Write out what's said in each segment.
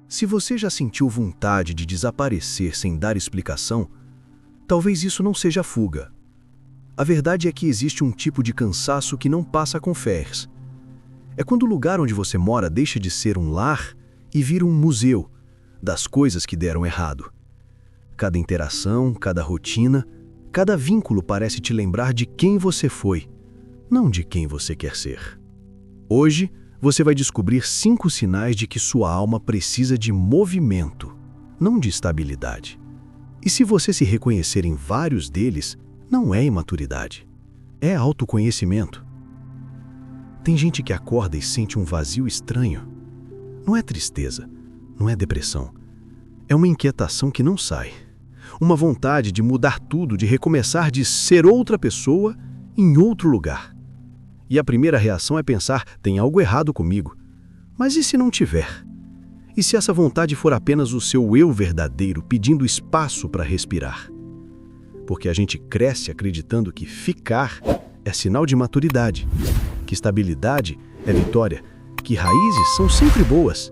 Se você já sentiu vontade de desaparecer sem dar explicação, talvez isso não seja fuga. A verdade é que existe um tipo de cansaço que não passa com férias. É quando o lugar onde você mora deixa de ser um lar e vira um museu das coisas que deram errado. Cada interação, cada rotina, cada vínculo parece te lembrar de quem você foi, não de quem você quer ser. Hoje, você vai descobrir 5 sinais de que sua alma precisa de movimento, não de estabilidade. E se você se reconhecer em vários deles, não é imaturidade, é autoconhecimento. Tem gente que acorda e sente um vazio estranho. Não é tristeza, não é depressão. É uma inquietação que não sai. Uma vontade de mudar tudo, de recomeçar, de ser outra pessoa em outro lugar. E a primeira reação é pensar, tem algo errado comigo. Mas e se não tiver? E se essa vontade for apenas o seu eu verdadeiro pedindo espaço para respirar? Porque a gente cresce acreditando que ficar é sinal de maturidade, que estabilidade é vitória, que raízes são sempre boas.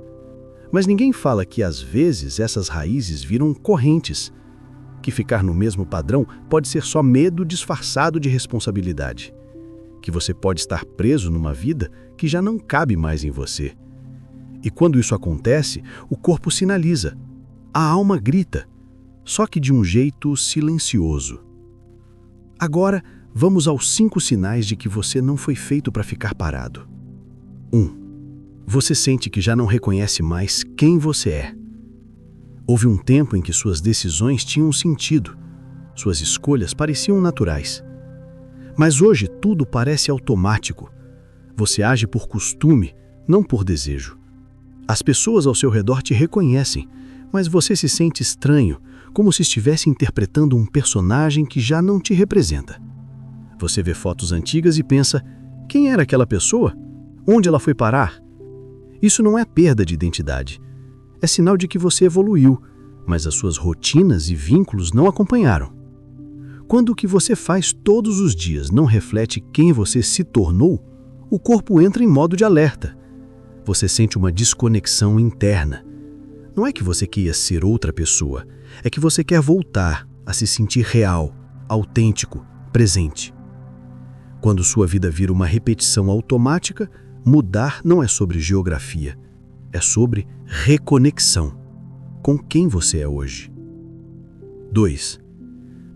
Mas ninguém fala que às vezes essas raízes viram correntes, que ficar no mesmo padrão pode ser só medo disfarçado de responsabilidade. Que você pode estar preso numa vida que já não cabe mais em você. E quando isso acontece, o corpo sinaliza, a alma grita, só que de um jeito silencioso. Agora, vamos aos 5 sinais de que você não foi feito para ficar parado. 1. Você sente que já não reconhece mais quem você é. Houve um tempo em que suas decisões tinham sentido, suas escolhas pareciam naturais. Mas hoje tudo parece automático. Você age por costume, não por desejo. As pessoas ao seu redor te reconhecem, mas você se sente estranho, como se estivesse interpretando um personagem que já não te representa. Você vê fotos antigas e pensa, quem era aquela pessoa? Onde ela foi parar? Isso não é perda de identidade. É sinal de que você evoluiu, mas as suas rotinas e vínculos não acompanharam. Quando o que você faz todos os dias não reflete quem você se tornou, o corpo entra em modo de alerta. Você sente uma desconexão interna. Não é que você queira ser outra pessoa, é que você quer voltar a se sentir real, autêntico, presente. Quando sua vida vira uma repetição automática, mudar não é sobre geografia, é sobre reconexão com quem você é hoje. 2.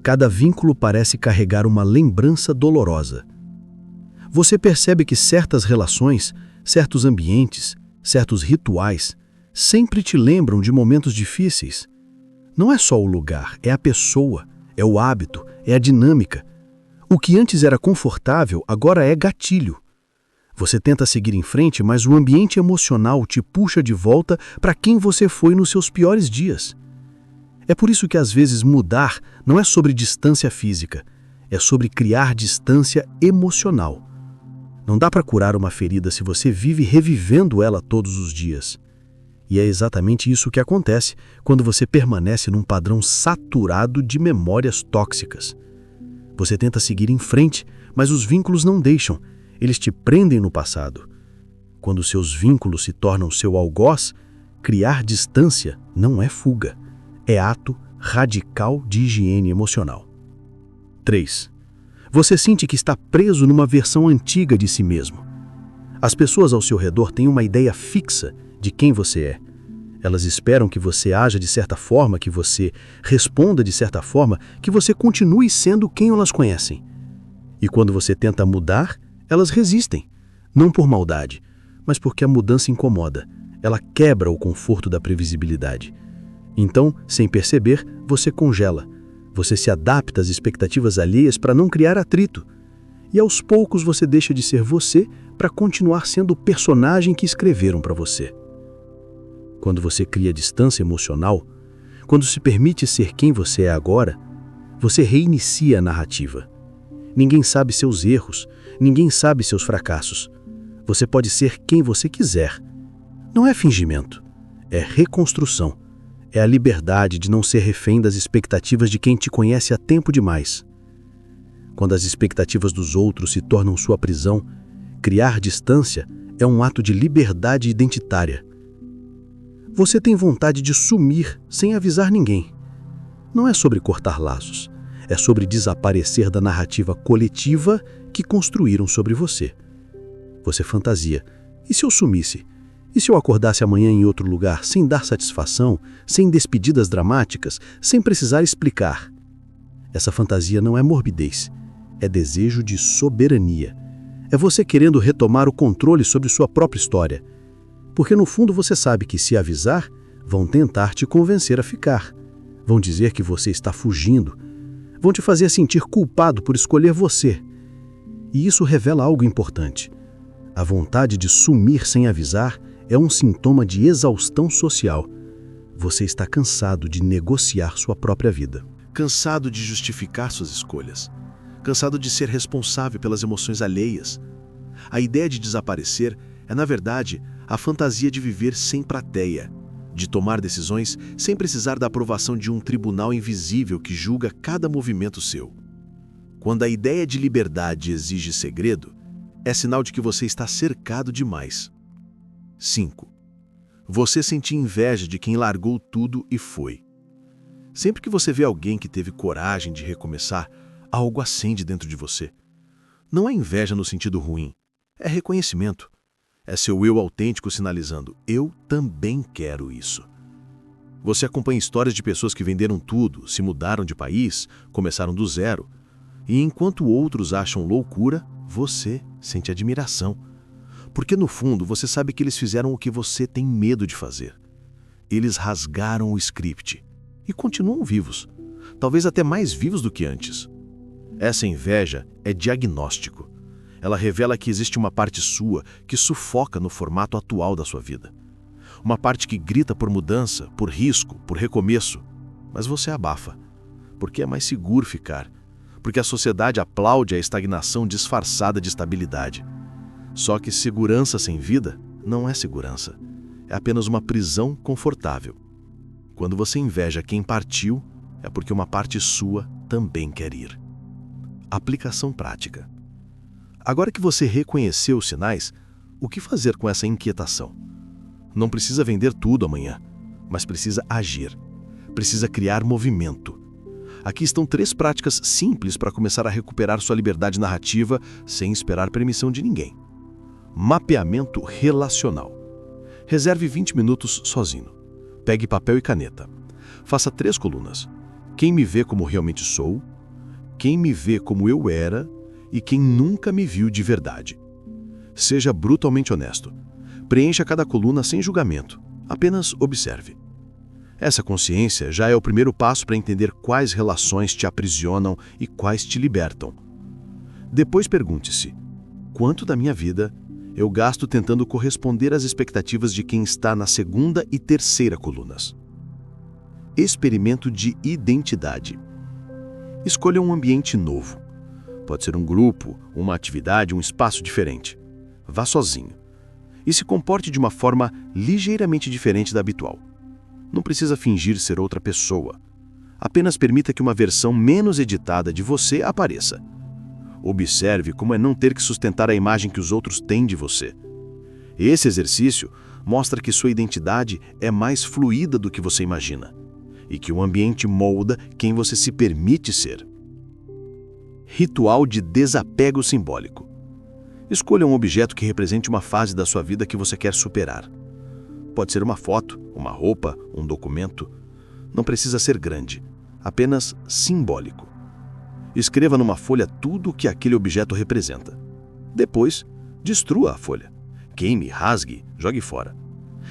Cada vínculo parece carregar uma lembrança dolorosa. Você percebe que certas relações, certos ambientes, certos rituais sempre te lembram de momentos difíceis. Não é só o lugar, é a pessoa, é o hábito, é a dinâmica. O que antes era confortável agora é gatilho. Você tenta seguir em frente, mas o ambiente emocional te puxa de volta para quem você foi nos seus piores dias. É por isso que às vezes mudar não é sobre distância física, é sobre criar distância emocional. Não dá para curar uma ferida se você vive revivendo ela todos os dias. E é exatamente isso que acontece quando você permanece num padrão saturado de memórias tóxicas. Você tenta seguir em frente, mas os vínculos não deixam, eles te prendem no passado. Quando seus vínculos se tornam seu algoz, criar distância não é fuga. É ato radical de higiene emocional. 3. Você sente que está preso numa versão antiga de si mesmo. As pessoas ao seu redor têm uma ideia fixa de quem você é. Elas esperam que você haja de certa forma, que você responda de certa forma, que você continue sendo quem elas conhecem. E quando você tenta mudar, elas resistem. Não por maldade, mas porque a mudança incomoda. Ela quebra o conforto da previsibilidade. Então, sem perceber, você congela. Você se adapta às expectativas alheias para não criar atrito. E aos poucos você deixa de ser você para continuar sendo o personagem que escreveram para você. Quando você cria distância emocional, quando se permite ser quem você é agora, você reinicia a narrativa. Ninguém sabe seus erros, ninguém sabe seus fracassos. Você pode ser quem você quiser. Não é fingimento, é reconstrução. É a liberdade de não ser refém das expectativas de quem te conhece há tempo demais. Quando as expectativas dos outros se tornam sua prisão, criar distância é um ato de liberdade identitária. Você tem vontade de sumir sem avisar ninguém. Não é sobre cortar laços, é sobre desaparecer da narrativa coletiva que construíram sobre você. Você fantasia: e se eu sumisse? E se eu acordasse amanhã em outro lugar, sem dar satisfação, sem despedidas dramáticas, sem precisar explicar? Essa fantasia não é morbidez, é desejo de soberania. É você querendo retomar o controle sobre sua própria história. Porque no fundo você sabe que, se avisar, vão tentar te convencer a ficar. Vão dizer que você está fugindo. Vão te fazer sentir culpado por escolher você. E isso revela algo importante. A vontade de sumir sem avisar é um sintoma de exaustão social. Você está cansado de negociar sua própria vida. Cansado de justificar suas escolhas. Cansado de ser responsável pelas emoções alheias. A ideia de desaparecer é, na verdade, a fantasia de viver sem plateia, de tomar decisões sem precisar da aprovação de um tribunal invisível que julga cada movimento seu. Quando a ideia de liberdade exige segredo, é sinal de que você está cercado demais. 5. Você sente inveja de quem largou tudo e foi. Sempre que você vê alguém que teve coragem de recomeçar, algo acende dentro de você. Não é inveja no sentido ruim, é reconhecimento. É seu eu autêntico sinalizando: eu também quero isso. Você acompanha histórias de pessoas que venderam tudo, se mudaram de país, começaram do zero. E enquanto outros acham loucura, você sente admiração. Porque no fundo você sabe que eles fizeram o que você tem medo de fazer. Eles rasgaram o script e continuam vivos, talvez até mais vivos do que antes. Essa inveja é diagnóstico. Ela revela que existe uma parte sua que sufoca no formato atual da sua vida. Uma parte que grita por mudança, por risco, por recomeço. Mas você abafa, porque é mais seguro ficar. Porque a sociedade aplaude a estagnação disfarçada de estabilidade. Só que segurança sem vida não é segurança. É apenas uma prisão confortável. Quando você inveja quem partiu, é porque uma parte sua também quer ir. Aplicação prática. Agora que você reconheceu os sinais, o que fazer com essa inquietação? Não precisa vender tudo amanhã, mas precisa agir. Precisa criar movimento. Aqui estão 3 práticas simples para começar a recuperar sua liberdade narrativa sem esperar permissão de ninguém. Mapeamento relacional. Reserve 20 minutos sozinho. Pegue papel e caneta. Faça 3 colunas. Quem me vê como realmente sou, quem me vê como eu era e quem nunca me viu de verdade. Seja brutalmente honesto. Preencha cada coluna sem julgamento. Apenas observe. Essa consciência já é o primeiro passo para entender quais relações te aprisionam e quais te libertam. Depois pergunte-se: quanto da minha vida eu gasto tentando corresponder às expectativas de quem está na 2ª e 3ª colunas? Experimento de identidade. Escolha um ambiente novo. Pode ser um grupo, uma atividade, um espaço diferente. Vá sozinho. E se comporte de uma forma ligeiramente diferente da habitual. Não precisa fingir ser outra pessoa. Apenas permita que uma versão menos editada de você apareça. Observe como é não ter que sustentar a imagem que os outros têm de você. Esse exercício mostra que sua identidade é mais fluida do que você imagina e que o ambiente molda quem você se permite ser. Ritual de desapego simbólico. Escolha um objeto que represente uma fase da sua vida que você quer superar. Pode ser uma foto, uma roupa, um documento. Não precisa ser grande, apenas simbólico. Escreva numa folha tudo o que aquele objeto representa. Depois, destrua a folha. Queime, rasgue, jogue fora.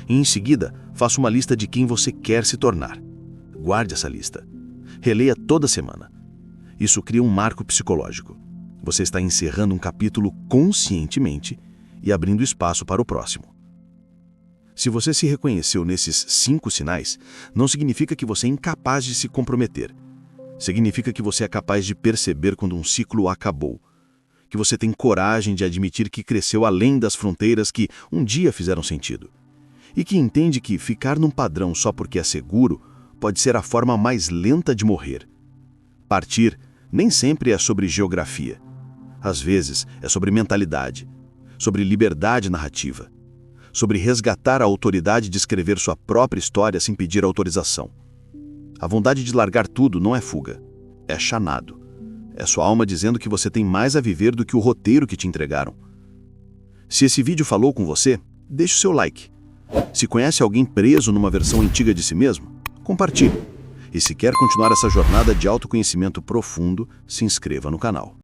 E em seguida, faça uma lista de quem você quer se tornar. Guarde essa lista. Releia toda semana. Isso cria um marco psicológico. Você está encerrando um capítulo conscientemente e abrindo espaço para o próximo. Se você se reconheceu nesses 5 sinais, não significa que você é incapaz de se comprometer. Significa que você é capaz de perceber quando um ciclo acabou. Que você tem coragem de admitir que cresceu além das fronteiras que um dia fizeram sentido. E que entende que ficar num padrão só porque é seguro pode ser a forma mais lenta de morrer. Partir nem sempre é sobre geografia. Às vezes é sobre mentalidade, sobre liberdade narrativa. sobre resgatar a autoridade de escrever sua própria história sem pedir autorização. A vontade de largar tudo não é fuga, é chanado. É sua alma dizendo que você tem mais a viver do que o roteiro que te entregaram. Se esse vídeo falou com você, deixe o seu like. Se conhece alguém preso numa versão antiga de si mesmo, compartilhe. E se quer continuar essa jornada de autoconhecimento profundo, se inscreva no canal.